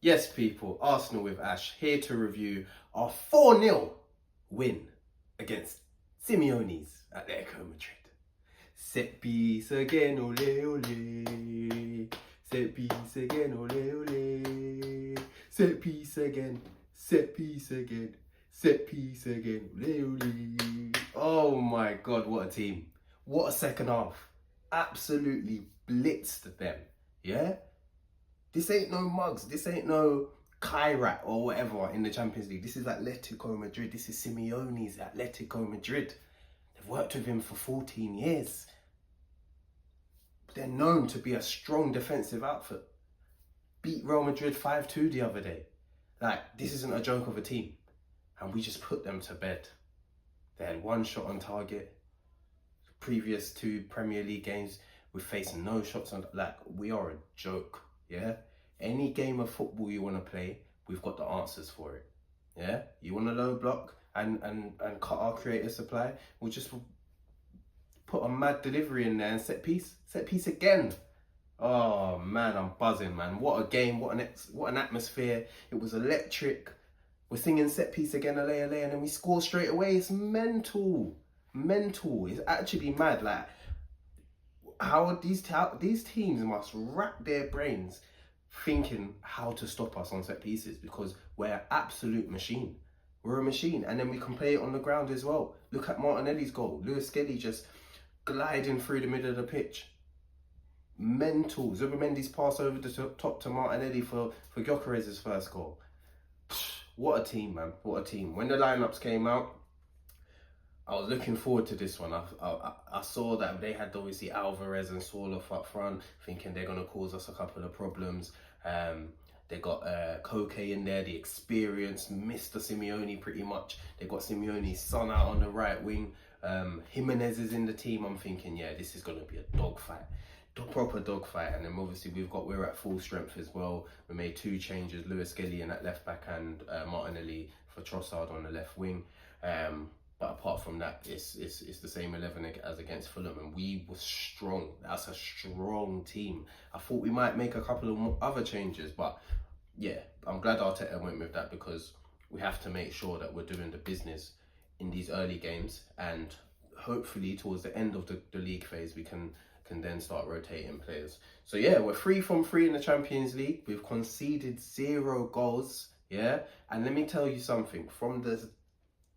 Yes, people, Arsenal with Ash here to review our 4-0 win against Simeone's Atletico Madrid. Set piece again, ole ole. Set piece again, ole ole. Set piece again, set piece again, set piece again, ole ole. Oh my God, what a team. What a second half. Absolutely blitzed them. Yeah? This ain't no mugs. This ain't no Kairat or whatever in the Champions League. This is Atletico Madrid. This is Simeone's Atletico Madrid. They've worked with him for 14 years. They're known to be a strong defensive outfit. Beat Real Madrid 5-2 the other day. Like, this isn't a joke of a team. And we just put them to bed. They had one shot on target. Previous two Premier League games, we're facing no shots on. Like, we are a joke. Yeah, any game of football you want to play, we've got the answers for it. Yeah, you want a low block and cut our creative supply, we'll just put a mad delivery in there and set piece again. Oh man, I'm buzzing, man. What a game, what an atmosphere. It was electric. We're singing set piece again, LA, and then we score straight away. It's mental. It's actually mad. Like, how these teams must rack their brains thinking how to stop us on set pieces, because we're an absolute machine. We're a machine, and then we can play it on the ground as well. Look at Martinelli's goal. Lewis Skelly just gliding through the middle of the pitch. Mental. Zubimendi's pass over the top to Martinelli for Gyökeres's first goal. What a team, man. What a team. When the lineups came out, I was looking forward to this one. I saw that they had obviously Alvarez and Sorloth up front, thinking they're going to cause us a couple of problems. They got Koke in there, the experienced Mr. Simeone pretty much. They got Simeone's son out on the right wing. Jimenez is in the team. I'm thinking, yeah, this is going to be a dogfight. Proper dogfight. And then obviously we're at full strength as well. We made two changes, Lewis Skelly in that left back and Martinelli for Trossard on the left wing. But apart from that, it's the same 11 as against Fulham, and we were strong. That's a strong team. I thought we might make a couple of other changes, but yeah, I'm glad Arteta went with that, because we have to make sure that we're doing the business in these early games, and hopefully towards the end of the league phase, we can then start rotating players. So yeah, we're 3 from 3 in the Champions League. We've conceded 0 goals, yeah? And let me tell you something, from the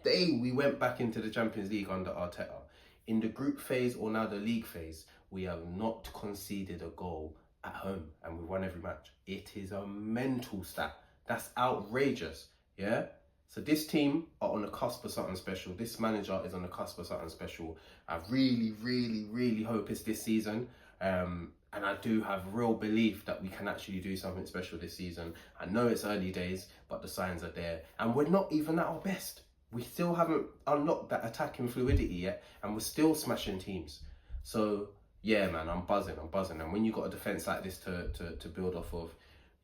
day we went back into the Champions League under Arteta, in the group phase or now the league phase, we have not conceded a goal at home, and we've won every match. It is a mental stat. That's outrageous, yeah? So this team are on the cusp of something special. This manager is on the cusp of something special. I really hope it's this season. And I do have real belief that we can actually do something special this season. I know it's early days, but the signs are there. And we're not even at our best. We still haven't unlocked that attacking fluidity yet, and we're still smashing teams. So yeah, man, I'm buzzing. And when you got a defense like this to build off of,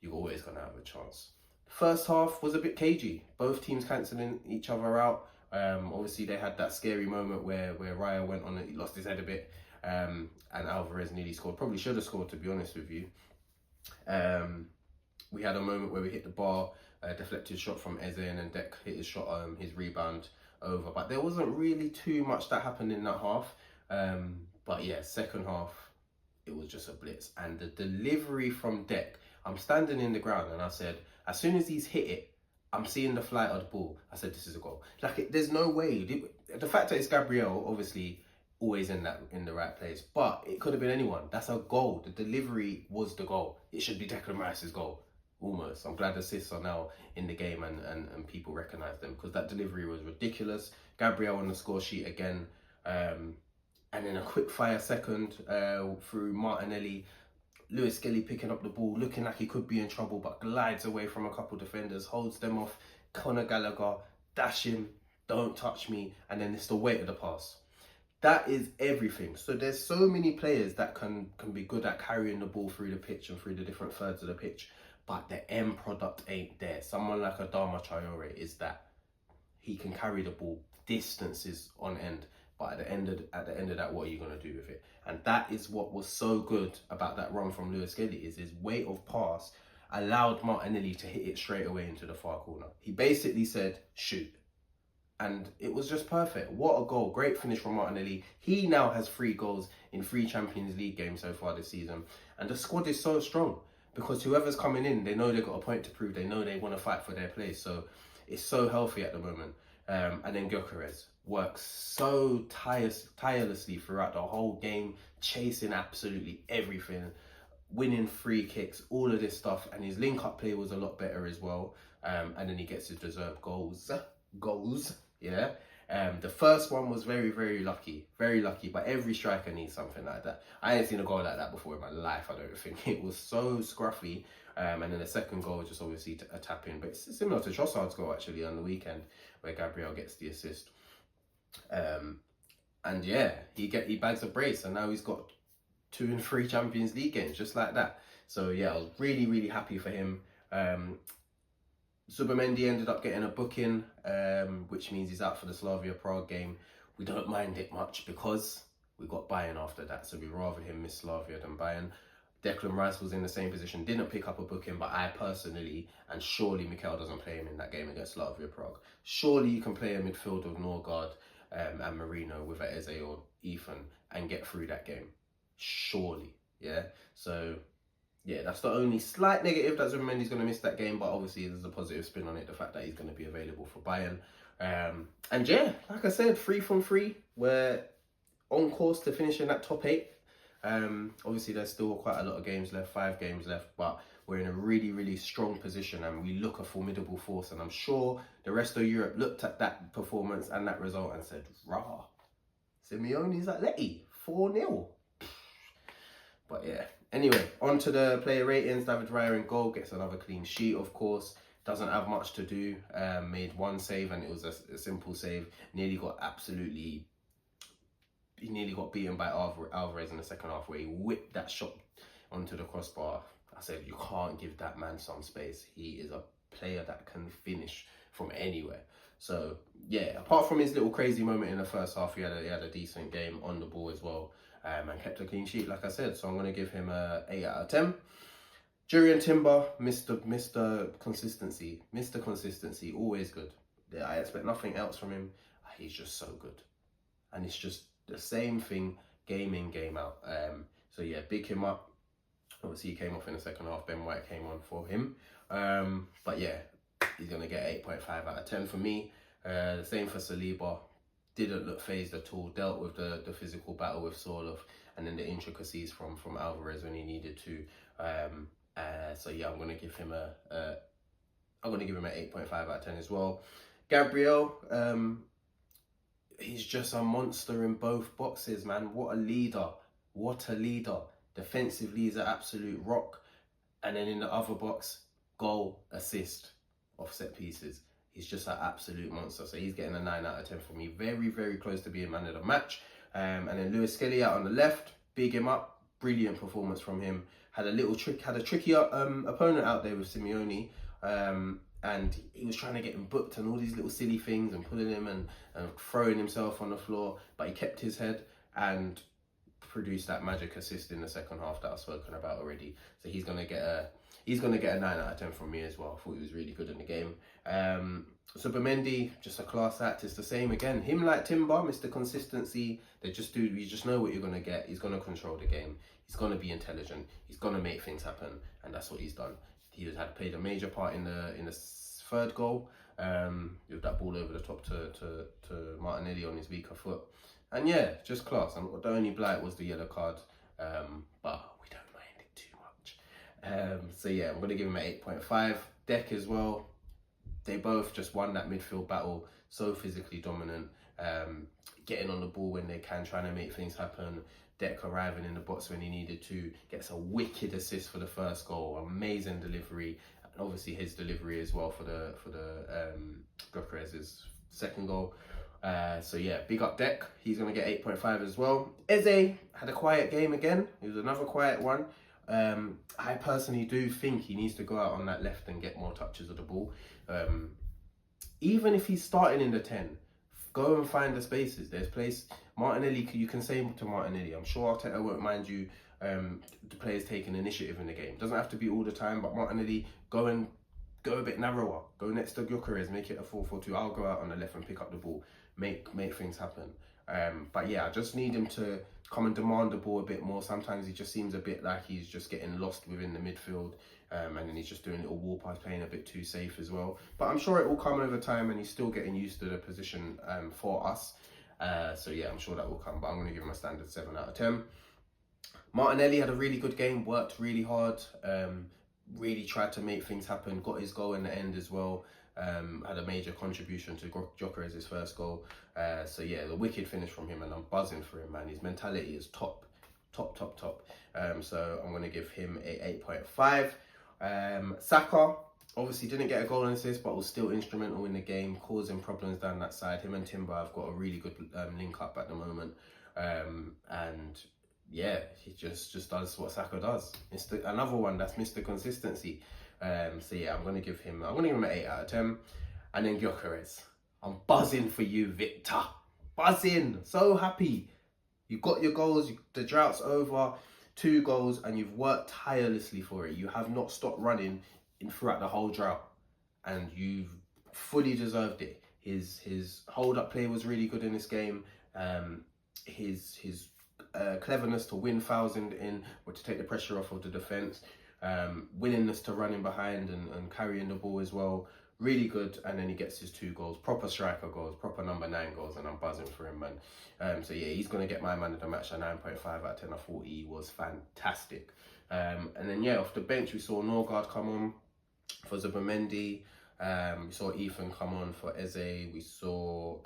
you're always gonna have a chance. First half was a bit cagey. Both teams cancelling each other out. Obviously they had that scary moment where Raya went on, he lost his head a bit, and Alvarez nearly scored. Probably should have scored, to be honest with you. We had a moment where we hit the bar, deflected shot from Eze, and then Dek hit his shot, his rebound over. But there wasn't really too much that happened in that half. But yeah, second half, it was just a blitz. And the delivery from Dek, I'm standing in the ground and I said, as soon as he's hit it, I'm seeing the flight of the ball. I said, this is a goal. Like, there's no way. The fact that it's Gabriel, obviously, always in the right place, but it could have been anyone. That's a goal. The delivery was the goal. It should be Declan Rice's goal. Almost. I'm glad assists are now in the game and people recognise them, because that delivery was ridiculous. Gabriel on the score sheet again. And then a quick fire second through Martinelli. Lewis Skelly picking up the ball, looking like he could be in trouble, but glides away from a couple defenders, holds them off. Conor Gallagher, dash him, don't touch me, and then it's the weight of the pass. That is everything. So there's so many players that can be good at carrying the ball through the pitch and through the different thirds of the pitch, but the end product ain't there. Someone like Adama Traore is that. He can carry the ball distances on end, but at the end of that, what are you going to do with it? And that is what was so good about that run from Lewis Skelly, is his weight of pass allowed Martinelli to hit it straight away into the far corner. He basically said, shoot. And it was just perfect. What a goal. Great finish from Martinelli. He now has 3 goals in 3 Champions League games so far this season. And the squad is so strong because whoever's coming in, they know they've got a point to prove. They know they want to fight for their place. So it's so healthy at the moment. And then Gyökeres works so tirelessly throughout the whole game, chasing absolutely everything, winning free kicks, all of this stuff. And his link-up play was a lot better as well. And then he gets his deserved goals. Yeah. The first one was very, very lucky, but every striker needs something like that. I ain't seen a goal like that before in my life, I don't think. It was so scruffy. And then the second goal just obviously a tap in, but it's similar to Trossard's goal actually on the weekend where Gabriel gets the assist. And yeah, he bags a brace, and now he's got 2 and 3 Champions League games just like that. So yeah, I was really, really happy for him. Zubimendi ended up getting a booking, which means he's out for the Slavia Prague game. We don't mind it much because we got Bayern after that, so we'd rather him miss Slavia than Bayern. Declan Rice was in the same position, didn't pick up a booking, but I personally, and surely Mikel doesn't play him in that game against Slavia Prague. Surely you can play a midfield of Norgard and Marino with a Eze or Ethan and get through that game. Surely, yeah? So yeah, that's the only slight negative that Zubimendi's going to miss that game, but obviously there's a positive spin on it, the fact that he's going to be available for Bayern. And yeah, like I said, 3 from 3. We're on course to finish in that top 8. Obviously there's still quite a lot of games left, 5 games left, but we're in a really, really strong position and we look a formidable force. And I'm sure the rest of Europe looked at that performance and that result and said, rah, Simeone's Atleti, 4-0. But yeah, anyway, on to the player ratings. David Raya in goal, gets another clean sheet, of course. Doesn't have much to do. Made 1 save and it was a simple save. Nearly got beaten by Alvarez in the second half where he whipped that shot onto the crossbar. I said, you can't give that man some space. He is a player that can finish from anywhere. So yeah, apart from his little crazy moment in the first half, he had a decent game on the ball as well. And kept a clean sheet, like I said. So I'm going to give him a 8 out of 10. Jurriën Timber, Mr. Consistency. Mr. Consistency, always good. I expect nothing else from him. He's just so good. And it's just the same thing, game in, game out. So yeah, big him up. Obviously, he came off in the second half. Ben White came on for him. But yeah, he's going to get 8.5 out of 10 for me. The same for Saliba. Didn't look phased at all, dealt with the physical battle with Sorloth and then the intricacies from Alvarez when he needed to. So yeah, I'm gonna give him an 8.5 out of 10 as well. Gabriel, he's just a monster in both boxes, man. What a leader. Defensively, he's an absolute rock. And then in the other box, goal, assist off set pieces. He's just an absolute monster. So he's getting a 9 out of 10 for me. Very, very close to being man of the match. And then Lewis Skelly out on the left. Big him up. Brilliant performance from him. Had a tricky opponent out there with Simeone. And he was trying to get him booked and all these little silly things and pulling him and throwing himself on the floor. But he kept his head and produced that magic assist in the second half that I've spoken about already. So he's gonna get a 9 out of 10 from me as well. I thought he was really good in the game. Zubimendi, just a class act. It's the same again. Him like Timber, Mr. Consistency. You just know what you're gonna get. He's gonna control the game. He's gonna be intelligent. He's gonna make things happen, and that's what he's done. He had played a major part in the third goal. With that ball over the top to Martinelli on his weaker foot. And yeah, just class. And the only blight was the yellow card, but we don't mind it too much. So yeah, I'm going to give him an 8.5. Deck as well. They both just won that midfield battle. So physically dominant. Getting on the ball when they can, trying to make things happen. Deck arriving in the box when he needed to. Gets a wicked assist for the first goal. Amazing delivery. And obviously his delivery as well for the Gyökeres' second goal. So yeah, big up Deck. He's going to get 8.5 as well. Eze had a quiet game again. It was another quiet one. I personally do think he needs to go out on that left and get more touches of the ball. Even if he's starting in the 10, go and find the spaces. There's place. Martinelli, you can say to Martinelli, I'm sure Arteta won't mind you the players taking initiative in the game. Doesn't have to be all the time, but Martinelli, go a bit narrower. Go next to Gyökeres, make it a 4-4-2. I'll go out on the left and pick up the ball, make things happen. But yeah, I just need him to come and demand the ball a bit more. Sometimes he just seems a bit like he's just getting lost within the midfield, and then he's just doing little wall pass, playing a bit too safe as well. But I'm sure it will come over time, and he's still getting used to the position for us. So yeah, I'm sure that will come. But I'm going to give him a standard 7 out of 10. Martinelli had a really good game, worked really hard, really tried to make things happen, got his goal in the end as well. Had a major contribution to Gyökeres' first goal. So yeah, the wicked finish from him, and I'm buzzing for him, man. His mentality is top. So I'm going to give him a 8.5. Saka obviously didn't get a goal and assist, but was still instrumental in the game, causing problems down that side. Him and Timber have got a really good link up at the moment. And yeah, he just does what Saka does. It's another one that's Mr. Consistency. So yeah, I'm gonna give him an 8 out of 10. And then Gyökeres, I'm buzzing for you, Victor. Buzzing, so happy. You got your goals. The drought's over. 2 goals, and you've worked tirelessly for it. You have not stopped running throughout the whole drought, and you've fully deserved it. His hold up play was really good in this game. His cleverness to win fouls in or to take the pressure off of the defence, willingness to run in behind and carrying the ball as well, really good. And then he gets his 2 goals, proper striker goals, proper number 9 goals, and I'm buzzing for him, man. So yeah, he's going to get my man of the match, a 9.5 out of 10. I thought he was fantastic. And then yeah, off the bench we saw Norgard come on for Zubimendi. We saw Ethan come on for Eze. We saw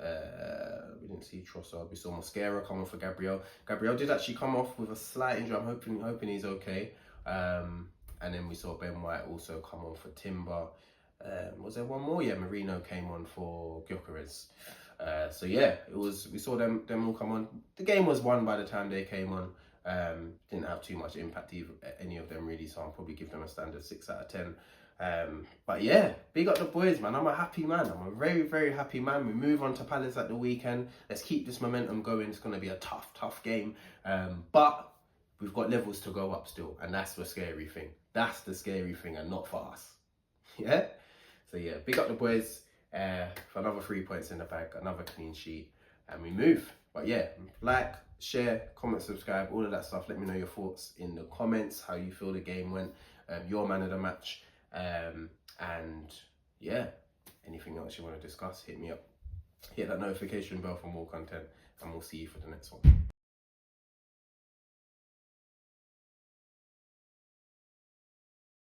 we didn't see Trossard. We saw Mosquera come on for Gabriel. Gabriel did actually come off with a slight injury. I'm hoping he's okay. And then we saw Ben White also come on for Timber. Was there one more? Yeah, Marino came on for Gyökeres. So yeah, we saw them all come on. The game was won by the time they came on. Didn't have too much impact any of them really, so I'll probably give them a standard 6 out of 10. But yeah, big up the boys, man. I'm a happy man. I'm a very, very happy man. We move on to Palace at the weekend. Let's keep this momentum going. It's going to be a tough game. But we've got levels to go up still, and that's the scary thing. That's the scary thing, and not for us. Yeah? So yeah, big up the boys for another 3 points in the bag, another clean sheet, and we move. But yeah, like, share, comment, subscribe, all of that stuff. Let me know your thoughts in the comments, how you feel the game went, your man of the match. And yeah, anything else you want to discuss, hit me up. Hit that notification bell for more content, and we'll see you for the next one.